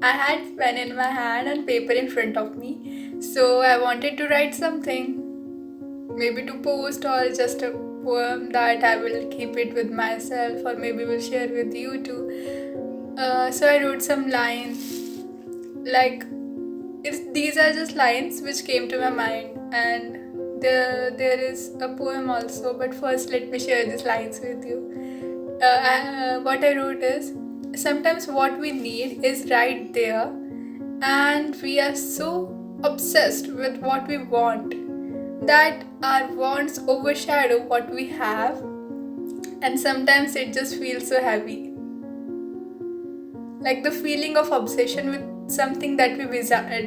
I had pen in my hand and paper in front of me, so I wanted to write something, maybe to post or just a poem that I will keep it with myself or maybe will share with you too. So I wrote some lines like these are just lines which came to my mind, and there is a poem also. But first, let me share these lines with you. What I wrote is sometimes what we need is right there, and we are so obsessed with what we want that our wants overshadow what we have, and sometimes it just feels so heavy. Like the feeling of obsession with something that we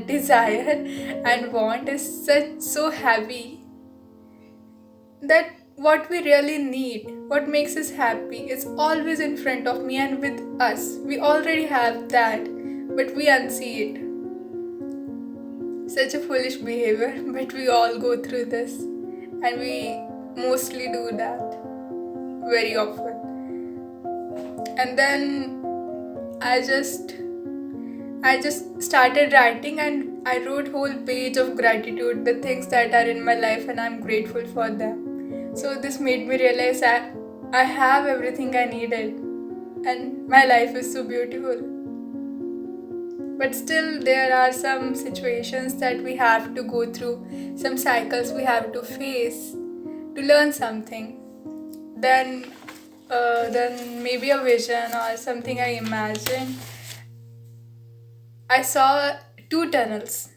desire and want is such so heavy that what we really need, what makes us happy, is always in front of me and with us. We already have that, but we unsee it. Such a foolish behavior, but we all go through this, and we mostly do that very often. And then I just I just started writing, and I wrote whole page of gratitude, the things that are in my life and I'm grateful for them. So this made me realize I have everything I needed and my life is so beautiful. But still there are some situations that we have to go through, some cycles we have to face to learn something. Then maybe a vision or something I imagined. I saw two tunnels.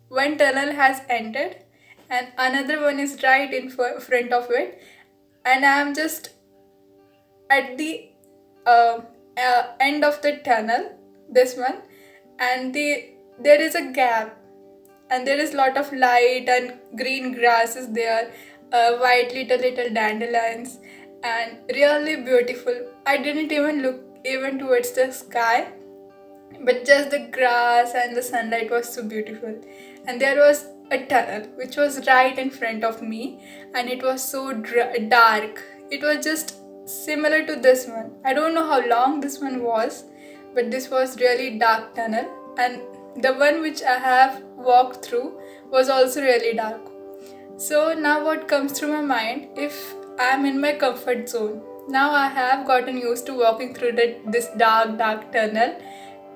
One tunnel has ended, and another one is right in front of it, and I am just at the uh, end of the tunnel. This one, and there is a gap, and there is lot of light and green grass is there, white little dandelions, and really beautiful. I didn't even look even towards the sky, but just the grass and the sunlight was so beautiful. And there was a tunnel which was right in front of me, and it was so dark. It was just similar to this one. I don't know how long this one was, but this was really dark tunnel, and the one which I have walked through was also really dark. So now what comes through my mind, if I'm in my comfort zone, now I have gotten used to walking through this dark tunnel,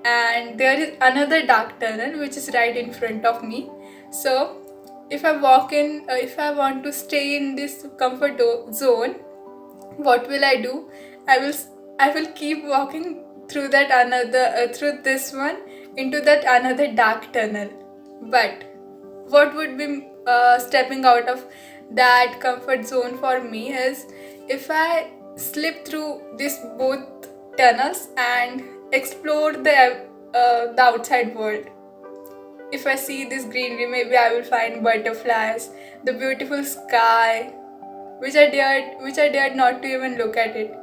and there is another dark tunnel which is right in front of me. So if I want to stay in this zone, what will I do? I will I will keep walking through that another through this one into that another dark tunnel. But what would be stepping out of that comfort zone for me is if I slip through these both tunnels and explore the outside world. If I see this greenery, maybe I will find butterflies, the beautiful sky, which I dared not to even look at it.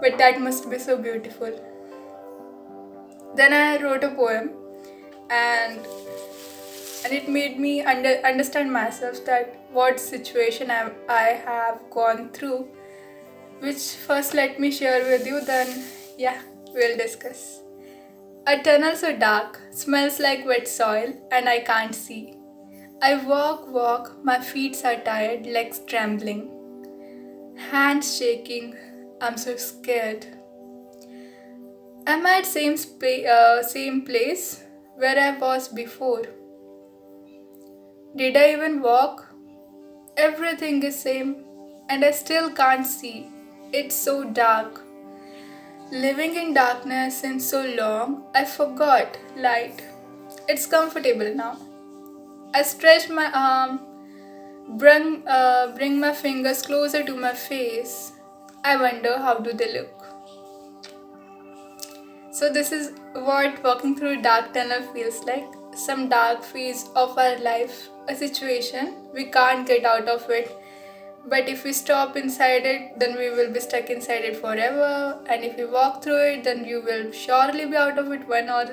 But that must be so beautiful. Then I wrote a poem, and it made me understand myself that what situation I have gone through, which first let me share with you, then yeah, we'll discuss. A tunnel so dark, smells like wet soil, and I can't see. I walk, my feet are tired, legs trembling, hands shaking. I'm so scared. Am I at same place where I was before? Did I even walk? Everything is same, and I still can't see. It's so dark. Living in darkness since so long, I forgot light. It's comfortable now. I stretch my arm, bring my fingers closer to my face. I wonder how do they look. So this is what walking through a dark tunnel feels like. Some dark phase of our life, a situation we can't get out of it. But if we stop inside it, then we will be stuck inside it forever. And if we walk through it, then you will surely be out of it one or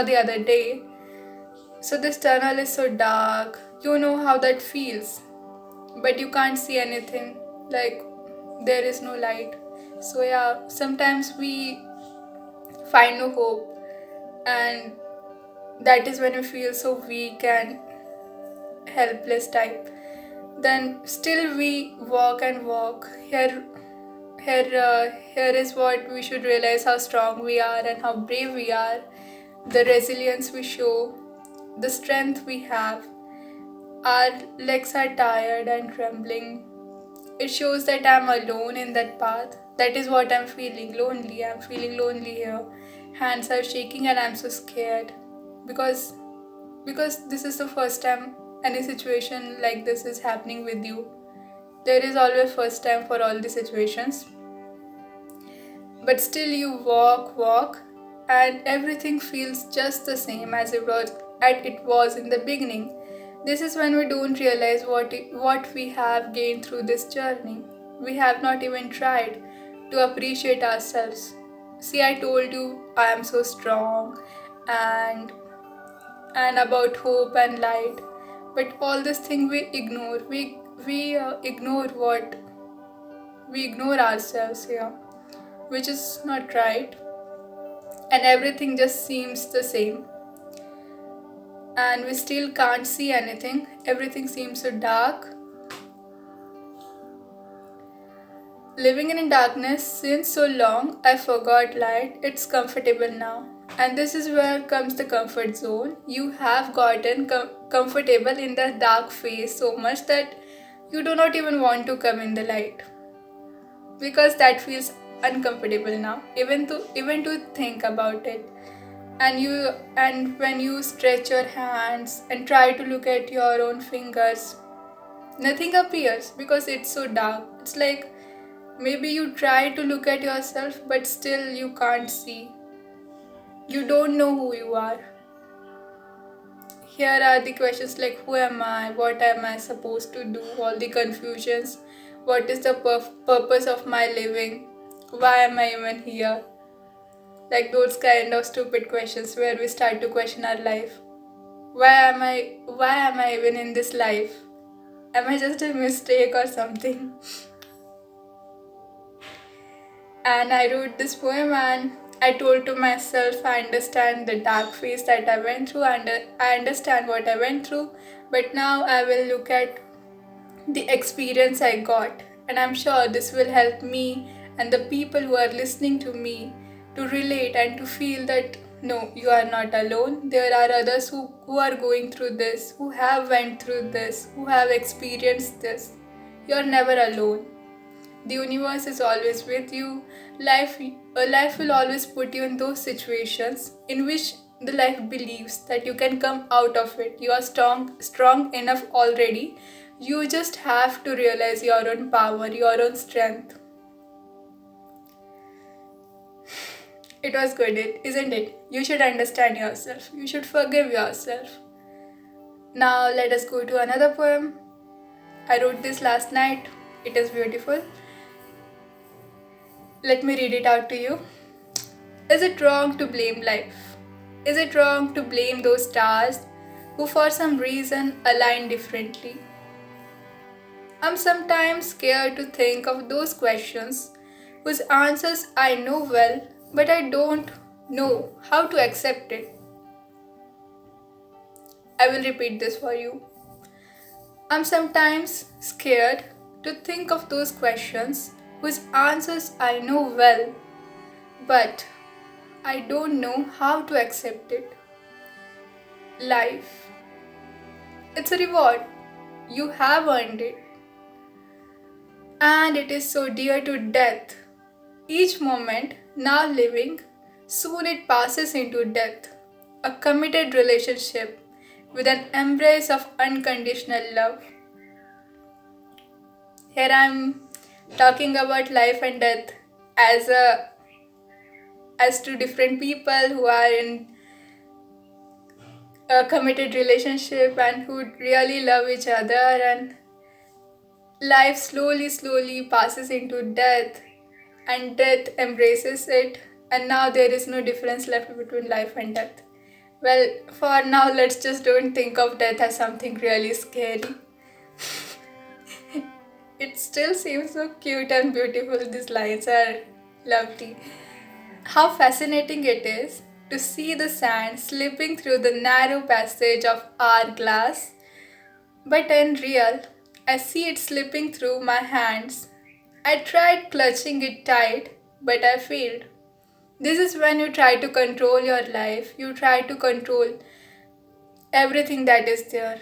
the other day. So this tunnel is so dark. You know how that feels, but you can't see anything. Like there is no light. So yeah, sometimes we find no hope, and that is when we feel so weak and helpless type. Then still we walk and walk. Here is what we should realize: how strong we are and how brave we are, the resilience we show, the strength we have. Our legs are tired and trembling. It shows that I'm alone in that path. That is what I'm feeling, lonely. I'm feeling lonely here. Hands are shaking and I'm so scared because this is the first time any situation like this is happening with you. There is always first time for all the situations. But still you walk, and everything feels just the same as it was in the beginning. This is when we don't realize what we have gained through this journey. We have not even tried to appreciate ourselves. See, I told you I am so strong and about hope and light, but all this thing we ignore. We ignore ourselves here, which is not right, and everything just seems the same, and we still can't see anything. Everything seems so dark. Living in darkness since so long, I forgot light. It's comfortable now. And this is where comes the comfort zone. You have gotten comfortable in the dark phase so much that you do not even want to come in the light, because that feels uncomfortable now, even to think about it. And when you stretch your hands and try to look at your own fingers, nothing appears because it's so dark. It's like maybe you try to look at yourself, but still you can't see. You don't know who you are. Here are the questions like, who am I? What am I supposed to do? All the confusions. What is the purpose of my living? Why am I even here? Like those kind of stupid questions where we start to question our life. Why am I even in this life? Am I just a mistake or something? And I wrote this poem and I told to myself, I understand the dark phase that I went through, and I understand what I went through, but now I will look at the experience I got, and I'm sure this will help me and the people who are listening to me to relate and to feel that no, you are not alone. There are others who are going through this, who have went through this, who have experienced this. You're never alone. The universe is always with you. Life will always put you in those situations in which the life believes that you can come out of it. You are strong enough already. You just have to realize your own power, your own strength. It was good, isn't it? You should understand yourself. You should forgive yourself. Now let us go to another poem. I wrote this last night. It is beautiful. Let me read it out to you. Is it wrong to blame life? Is it wrong to blame those stars who for some reason align differently? I'm sometimes scared to think of those questions whose answers I know well, but I don't know how to accept it. I will repeat this for you. I'm sometimes scared to think of those questions whose answers I know well, but I don't know how to accept it. Life. It's a reward. You have earned it. And it is so dear to death. Each moment, now living, soon it passes into death. A committed relationship with an embrace of unconditional love. Here I am talking about life and death as two different people who are in a committed relationship and who really love each other, and life slowly passes into death, and death embraces it, and now there is no difference left between life and death. Well, for now, let's just don't think of death as something really scary. It still seems so cute and beautiful. These lines are lovely. How fascinating it is to see the sand slipping through the narrow passage of hourglass, but in real, I see it slipping through my hands. I tried clutching it tight, but I failed. This is when you try to control your life, you try to control everything that is there.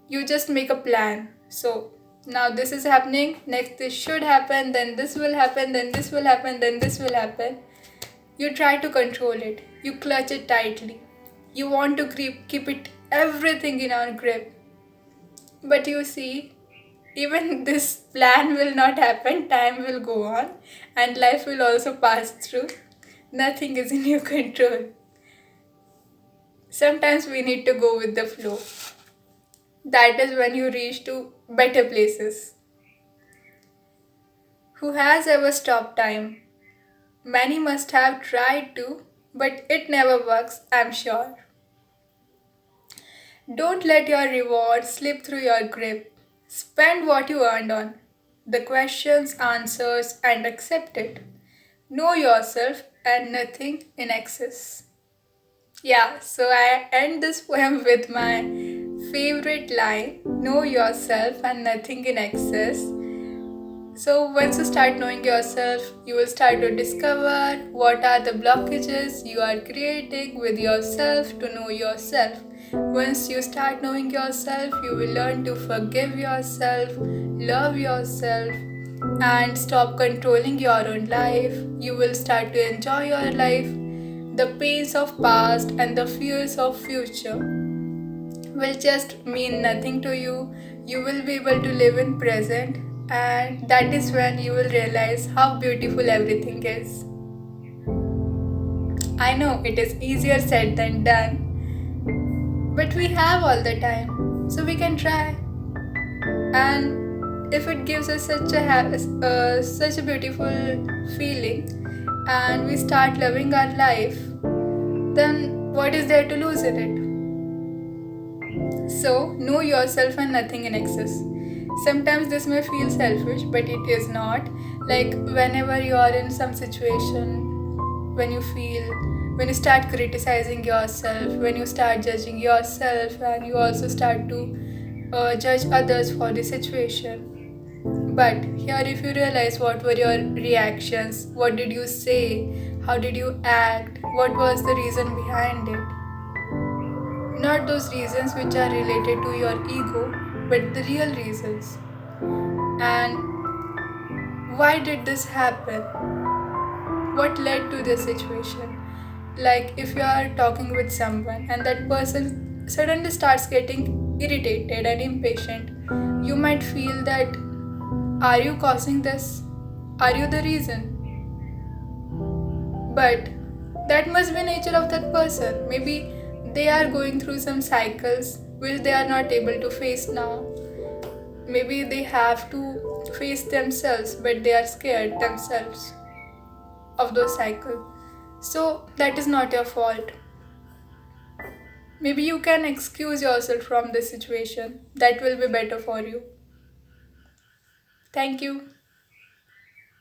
You just make a plan. So now this is happening, next this should happen, then this will happen, then this will happen, then this will happen. You try to control it, you clutch it tightly. You want to keep it everything in our grip. But you see, even this plan will not happen, time will go on, and life will also pass through. Nothing is in your control. Sometimes we need to go with the flow. That is when you reach to better places. Who has ever stopped time? Many must have tried to, but it never works, I'm sure. Don't let your reward slip through your grip. Spend what you earned on the questions, answers, and accept it. Know yourself and nothing in excess. Yeah, so I end this poem with my favorite line, know yourself and nothing in excess. So, once you start knowing yourself, you will start to discover what are the blockages you are creating with yourself to know yourself. Once you start knowing yourself, you will learn to forgive yourself, love yourself, and stop controlling your own life. You will start to enjoy your life. The pains of past and the fears of future will just mean nothing to you. You will be able to live in present, and that is when you will realize how beautiful everything is. I know it is easier said than done, but we have all the time, so we can try. And if it gives us such a beautiful feeling, and we start loving our life, then what is there to lose in it? So, know yourself and nothing in excess. Sometimes this may feel selfish, but it is not. Like whenever you are in some situation, when you start criticizing yourself, when you start judging yourself, and you also start to judge others for the situation. But here, if you realize what were your reactions, what did you say, how did you act, what was the reason behind it? Not those reasons which are related to your ego, but the real reasons. And why did this happen? What led to this situation? Like if you are talking with someone and that person suddenly starts getting irritated and impatient, you might feel that, are you causing this? Are you the reason? But that must be nature of that person. Maybe they are going through some cycles which they are not able to face now. Maybe they have to face themselves, but they are scared themselves of those cycles. So that is not your fault. Maybe you can excuse yourself from this situation. That will be better for you. Thank you.